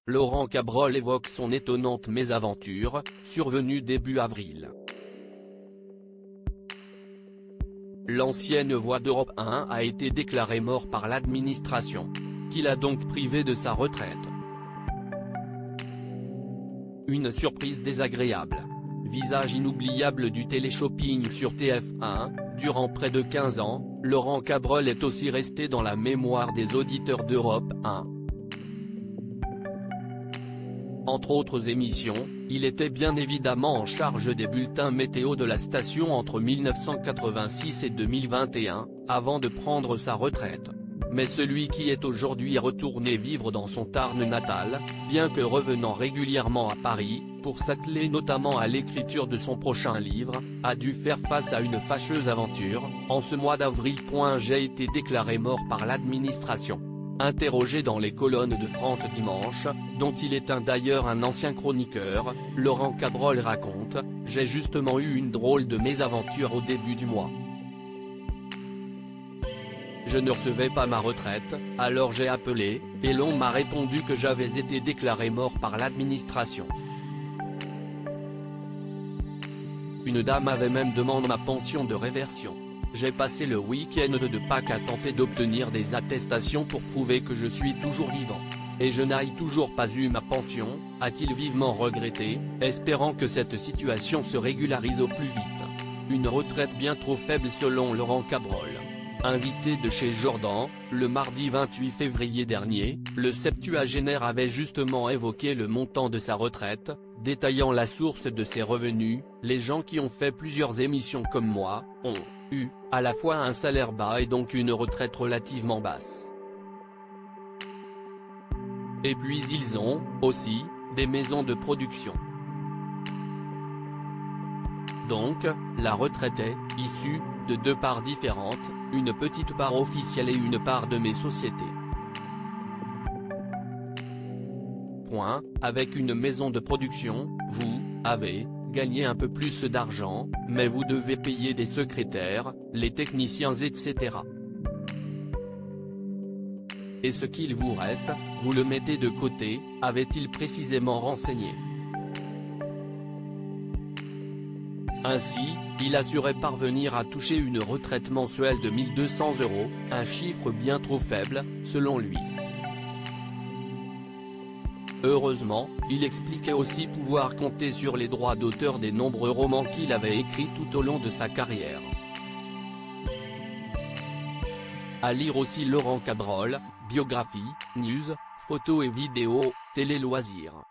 Laurent Cabrol évoque son étonnante mésaventure, survenue début avril. L'ancienne voix d'Europe 1 a été déclarée mort par l'administration, qui l'a donc privé de sa retraite. Une surprise désagréable. Visage inoubliable du téléshopping sur TF1, durant près de 15 ans, Laurent Cabrol est aussi resté dans la mémoire des auditeurs d'Europe 1. Entre autres émissions, il était bien évidemment en charge des bulletins météo de la station entre 1986 et 2021, avant de prendre sa retraite. Mais celui qui est aujourd'hui retourné vivre dans son Tarn natal, bien que revenant régulièrement à Paris, pour s'atteler notamment à l'écriture de son prochain livre, a dû faire face à une fâcheuse aventure. En ce mois d'avril, j'ai été déclaré mort par l'administration. Interrogé dans les colonnes de France Dimanche, dont il est d'ailleurs un ancien chroniqueur, Laurent Cabrol raconte « J'ai justement eu une drôle de mésaventure au début du mois. Je ne recevais pas ma retraite, alors j'ai appelé, et l'on m'a répondu que j'avais été déclaré mort par l'administration. Une dame avait même demandé ma pension de réversion. J'ai passé le week-end de Pâques à tenter d'obtenir des attestations pour prouver que je suis toujours vivant. Et je n'ai toujours pas eu ma pension, a-t-il vivement regretté, espérant que cette situation se régularise au plus vite. Une retraite bien trop faible selon Laurent Cabrol. Invité de chez Jordan, le mardi 28 février dernier, le septuagénaire avait justement évoqué le montant de sa retraite, détaillant la source de ses revenus. Les gens qui ont fait plusieurs émissions comme moi, ont eu, à la fois un salaire bas et donc une retraite relativement basse. Et puis ils ont, aussi, des maisons de production. Donc, la retraite est, issue, de deux parts différentes, une petite part officielle et une part de mes sociétés. Avec une maison de production, vous avez gagné un peu plus d'argent, mais vous devez payer des secrétaires, les techniciens etc. Et ce qu'il vous reste, vous le mettez de côté, avait-il précisément renseigné. Ainsi, il assurait parvenir à toucher une retraite mensuelle de 1 200 €, un chiffre bien trop faible, selon lui. Heureusement, il expliquait aussi pouvoir compter sur les droits d'auteur des nombreux romans qu'il avait écrits tout au long de sa carrière. À lire aussi Laurent Cabrol, biographie, news, photos et vidéos, télé-loisirs.